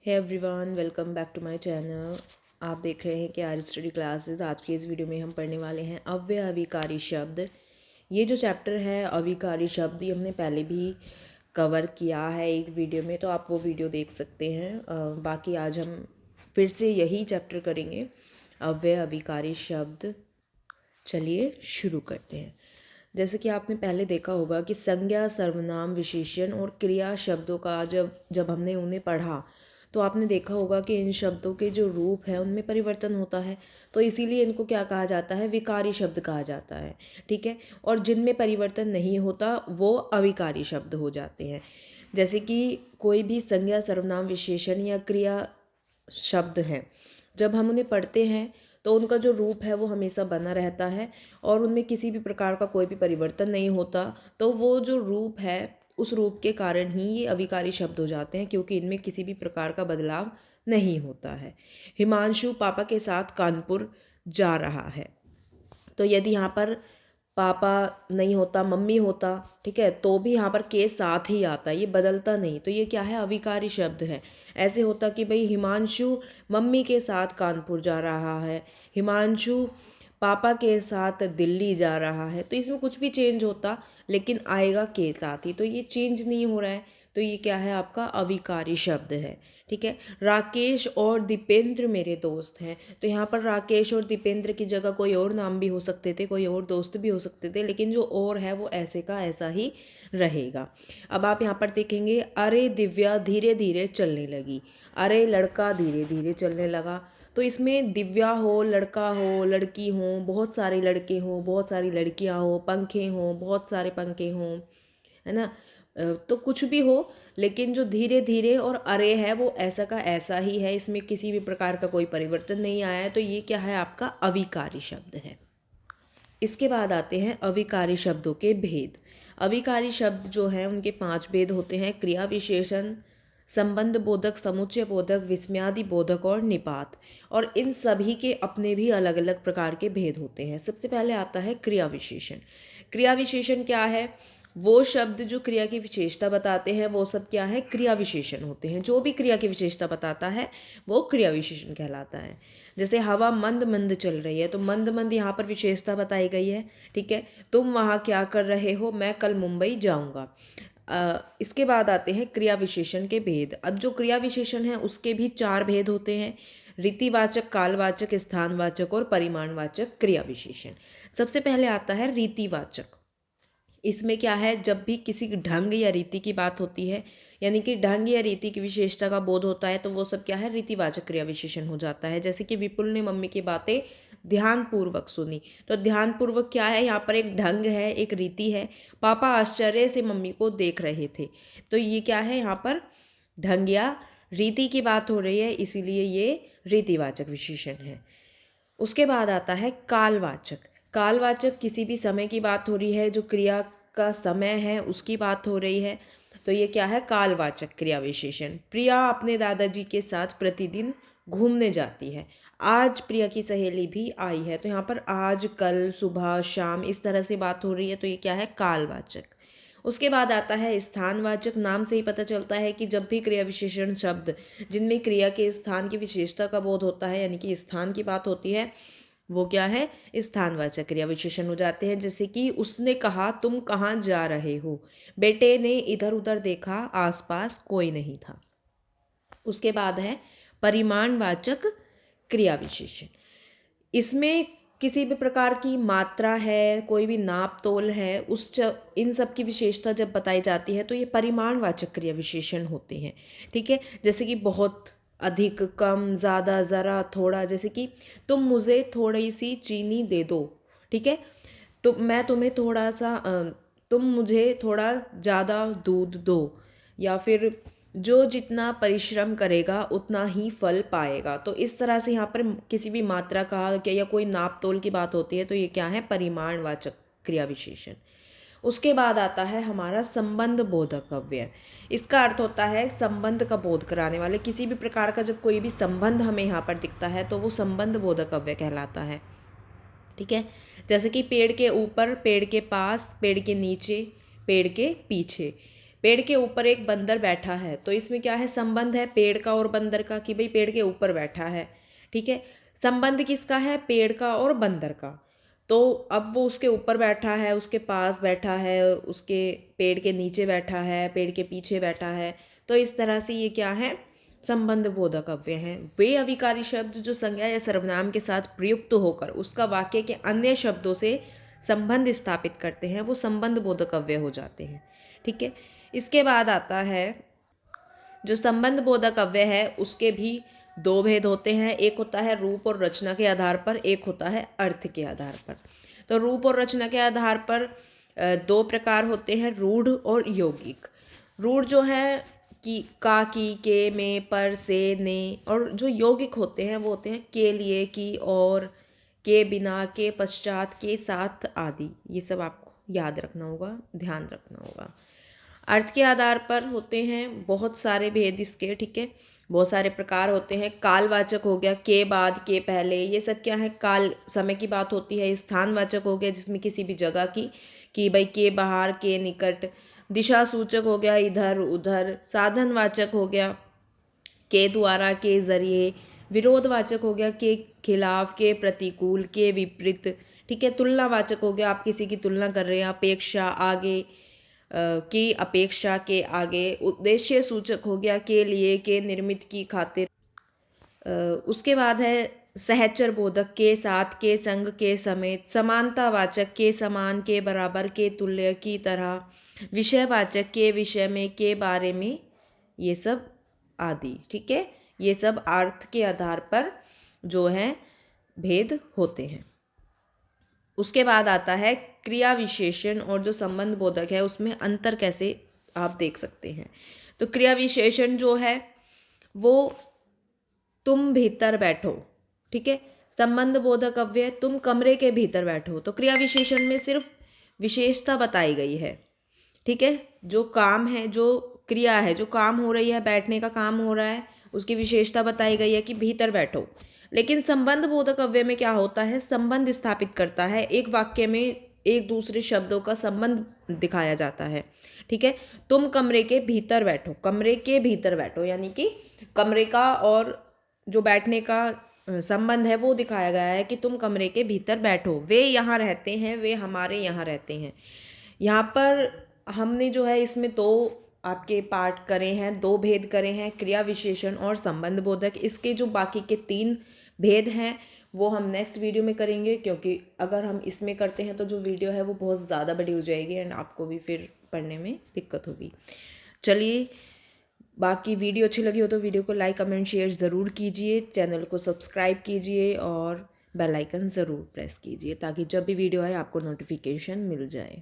Hey everyone, welcome back to my channel. आप देख रहे हैं कि आर स्टडी क्लासेस। आज की इस वीडियो में हम पढ़ने वाले हैं अव्यय अविकारी शब्द। ये जो चैप्टर है अविकारी शब्द, ये हमने पहले भी कवर किया है एक वीडियो में, तो आप वो वीडियो देख सकते हैं। बाकी आज हम फिर से यही चैप्टर करेंगे, अव्यय अविकारी शब्द। चलिए शुरू करते हैं। जैसे कि आपने पहले देखा होगा कि संज्ञा, सर्वनाम, विशेषण और क्रिया शब्दों का जब जब हमने उन्हें पढ़ा तो आपने देखा होगा कि इन शब्दों के जो रूप हैं उनमें परिवर्तन होता है। तो इसीलिए इनको क्या कहा जाता है? विकारी शब्द कहा जाता है। ठीक है। और जिनमें परिवर्तन नहीं होता वो अविकारी शब्द हो जाते हैं। जैसे कि कोई भी संज्ञा, सर्वनाम, विशेषण या क्रिया शब्द हैं, जब हम उन्हें पढ़ते हैं तो उनका जो रूप है वो हमेशा बना रहता है और उनमें किसी भी प्रकार का कोई भी परिवर्तन नहीं होता। तो वो जो रूप है, उस रूप के कारण ही ये अविकारी शब्द हो जाते हैं, क्योंकि इनमें किसी भी प्रकार का बदलाव नहीं होता है। हिमांशु पापा के साथ कानपुर जा रहा है। तो यदि यहाँ पर पापा नहीं होता, मम्मी होता, ठीक है, तो भी यहाँ पर के साथ ही आता है, ये बदलता नहीं। तो ये क्या है? अविकारी शब्द है। ऐसे होता कि भाई हिमांशु मम्मी के साथ कानपुर जा रहा है, हिमांशु पापा के साथ दिल्ली जा रहा है, तो इसमें कुछ भी चेंज होता लेकिन आएगा के साथ ही, तो ये चेंज नहीं हो रहा है। तो ये क्या है? आपका अविकारी शब्द है। ठीक है। राकेश और दीपेंद्र मेरे दोस्त हैं। तो यहाँ पर राकेश और दीपेंद्र की जगह कोई और नाम भी हो सकते थे, कोई और दोस्त भी हो सकते थे, लेकिन जो और है वो ऐसे का ऐसा ही रहेगा। अब आप यहाँ पर देखेंगे, अरे दिव्या धीरे धीरे चलने लगी, अरे लड़का धीरे धीरे चलने लगा। तो इसमें दिव्या हो, लड़का हो, लड़की हो, बहुत सारे लड़के हों, बहुत सारी लड़कियां हो, पंखे हों, बहुत सारे पंखे हों, है ना। तो कुछ भी हो, लेकिन जो धीरे धीरे और अरे है वो ऐसा का ऐसा ही है, इसमें किसी भी प्रकार का कोई परिवर्तन नहीं आया है। तो ये क्या है? आपका अविकारी शब्द है। इसके बाद आते हैं अविकारी शब्दों के भेद। अविकारी शब्द जो हैं उनके 5 भेद होते हैं: क्रिया विशेषण, संबंध बोधक, समुच्चय बोधक, विस्मयादि बोधक और निपात। और इन सभी के अपने भी अलग अलग प्रकार के भेद होते हैं। सबसे पहले आता है क्रिया विशेषण। क्रिया विशेषण क्या है? वो शब्द जो क्रिया की विशेषता बताते हैं वो सब क्या है? क्रिया विशेषण होते हैं। जो भी क्रिया की विशेषता बताता है वो क्रिया विशेषण कहलाता है। जैसे हवा मंद मंद चल रही है, तो मंद मंद यहाँ पर विशेषता बताई गई है। ठीक है। तुम वहाँ क्या कर रहे हो? मैं कल मुंबई जाऊँगा। इसके बाद आते हैं क्रिया विशेषण के भेद। अब जो क्रिया विशेषण है उसके भी 4 भेद होते हैं: रीतिवाचक, कालवाचक, स्थानवाचक और परिमाणवाचक क्रिया विशेषण। सबसे पहले आता है रीतिवाचक। इसमें क्या है? जब भी किसी ढंग या रीति की बात होती है, यानी कि ढंग या रीति की विशेषता का बोध होता है, तो वो सब क्या है? रीतिवाचक क्रिया विशेषण हो जाता है। जैसे कि विपुल ने मम्मी की बातें ध्यानपूर्वक सुनी। तो ध्यानपूर्वक क्या है? यहाँ पर एक ढंग है, एक रीति है। पापा आश्चर्य से मम्मी को देख रहे थे। तो ये क्या है? यहाँ पर ढंग या रीति की बात हो रही है, इसीलिए ये रीतिवाचक विशेषण है। उसके बाद आता है कालवाचक। कालवाचक किसी भी समय की बात हो रही है, जो क्रिया का समय है उसकी बात हो रही है, तो ये क्या है? कालवाचक क्रिया विशेषण। प्रिया अपने दादाजी के साथ प्रतिदिन घूमने जाती है। आज प्रिया की सहेली भी आई है। तो यहाँ पर आज, कल, सुबह, शाम, इस तरह से बात हो रही है, तो ये क्या है? कालवाचक। उसके बाद आता है स्थानवाचक। नाम से ही पता चलता है कि जब भी क्रिया विशेषण शब्द जिनमें क्रिया के स्थान की विशेषता का बोध होता है, यानी कि स्थान की बात होती है, वो क्या है? स्थानवाचक क्रिया विशेषण हो जाते हैं। जैसे कि उसने कहा, तुम कहाँ जा रहे हो? बेटे ने इधर उधर देखा, आसपास कोई नहीं था। उसके बाद है परिमाणवाचक क्रिया विशेषण। इसमें किसी भी प्रकार की मात्रा है, कोई भी नाप तोल है, इन सब की विशेषता जब बताई जाती है तो ये परिमाणवाचक क्रिया विशेषण होते हैं। ठीक है। जैसे कि बहुत, अधिक, कम, ज़्यादा, ज़रा, थोड़ा। जैसे कि तुम मुझे थोड़ी सी चीनी दे दो। ठीक है। तो मैं तुम्हें थोड़ा सा तुम मुझे थोड़ा ज़्यादा दूध दो। या फिर जो जितना परिश्रम करेगा उतना ही फल पाएगा। तो इस तरह से यहाँ पर किसी भी मात्रा का क्या या कोई नाप तोल की बात होती है, तो ये क्या है? परिमाणवाचक क्रिया विशेषण। उसके बाद आता है हमारा संबंध बोधक अव्यय। इसका अर्थ होता है संबंध का बोध कराने वाले। किसी भी प्रकार का जब कोई भी संबंध हमें यहाँ पर दिखता है तो वो संबंध बोधक अव्यय कहलाता है। ठीक है। जैसे कि पेड़ के ऊपर, पेड़ के पास, पेड़ के नीचे, पेड़ के पीछे। पेड़ के ऊपर एक बंदर बैठा है, तो इसमें क्या है, संबंध है पेड़ का और बंदर का कि भाई पेड़ के ऊपर बैठा है। ठीक है, संबंध किसका है, पेड़ का और बंदर का। तो अब वो उसके ऊपर बैठा है, उसके पास बैठा है, उसके पेड़ के नीचे बैठा है, पेड़ के पीछे बैठा है। तो इस तरह से ये क्या है, संबंध बोधक अव्यय हैं। वे अविकारी शब्द जो संज्ञा या सर्वनाम के साथ प्रयुक्त होकर उसका वाक्य के अन्य शब्दों से संबंध स्थापित करते हैं, वो संबंध बोधक अव्यय हो जाते हैं। ठीक है, इसके बाद आता है जो संबंध बोधक अव्यय है, उसके भी दो भेद होते हैं। एक होता है रूप और रचना के आधार पर, एक होता है अर्थ के आधार पर। तो रूप और रचना के आधार पर दो प्रकार होते हैं, रूढ़ और यौगिक। रूढ़ जो है कि का, की, के, में, पर, से, ने, और जो यौगिक होते हैं वो होते हैं के लिए, की, और, के बिना, के पश्चात, के साथ आदि। ये सब आपको याद रखना होगा, ध्यान रखना होगा। अर्थ के आधार पर होते हैं बहुत सारे भेद इसके। ठीक है, बहुत सारे प्रकार होते हैं। कालवाचक हो गया, के बाद, के पहले, ये सब क्या है, काल समय की बात होती है। स्थानवाचक हो गया जिसमें किसी भी जगह की, कि भाई के बाहर, के निकट। दिशा सूचक हो गया, इधर उधर। साधनवाचक हो गया, के द्वारा, के जरिए। विरोधवाचक हो गया, के खिलाफ, के प्रतिकूल, के विपरीत। ठीक है, तुलनावाचक हो गया, आप किसी की तुलना कर रहे हैं, अपेक्षा, आगे, की अपेक्षा, के आगे। उद्देश्य सूचक हो गया, के लिए, के निर्मित, की खातिर। उसके बाद है सहचर बोधक, के साथ, के संग, के समेत। समानतावाचक, के समान, के बराबर, के तुल्य, की तरह। विषयवाचक, के विषय में, के बारे में, ये सब आदि। ठीक है, ये सब अर्थ के आधार पर जो है भेद होते हैं। उसके बाद आता है क्रिया विशेषण, और जो संबंध बोधक है उसमें अंतर कैसे आप देख सकते हैं। तो क्रिया विशेषण जो है वो तुम भीतर बैठो। ठीक है, संबंध बोधक अव्यय तुम कमरे के भीतर बैठो। तो क्रिया विशेषण में सिर्फ विशेषता बताई गई है। ठीक है, जो काम है, जो क्रिया है, जो काम हो रही है, बैठने का काम हो रहा है, उसकी विशेषता बताई गई है कि भीतर बैठो। लेकिन संबंध बोधक अव्यय में क्या होता है, संबंध स्थापित करता है। एक वाक्य में एक दूसरे शब्दों का संबंध दिखाया जाता है। ठीक है, तुम कमरे के भीतर बैठो, कमरे के भीतर बैठो, यानी कि कमरे का और जो बैठने का संबंध है वो दिखाया गया है कि तुम कमरे के भीतर बैठो। वे यहाँ रहते हैं, वे हमारे यहाँ रहते हैं। यहाँ पर हमने जो है इसमें दो आपके पार्ट करे हैं, दो भेद करे हैं, क्रिया विशेषण और संबंध बोधक। इसके जो बाकी के तीन भेद हैं वो हम नेक्स्ट वीडियो में करेंगे, क्योंकि अगर हम इसमें करते हैं तो जो वीडियो है वो बहुत ज़्यादा बड़ी हो जाएगी एंड आपको भी फिर पढ़ने में दिक्कत होगी। चलिए, बाकी वीडियो अच्छी लगी हो तो वीडियो को लाइक, कमेंट, शेयर ज़रूर कीजिए, चैनल को सब्सक्राइब कीजिए और बेल आइकन ज़रूर प्रेस कीजिए ताकि जब भी वीडियो आए आपको नोटिफिकेशन मिल जाए।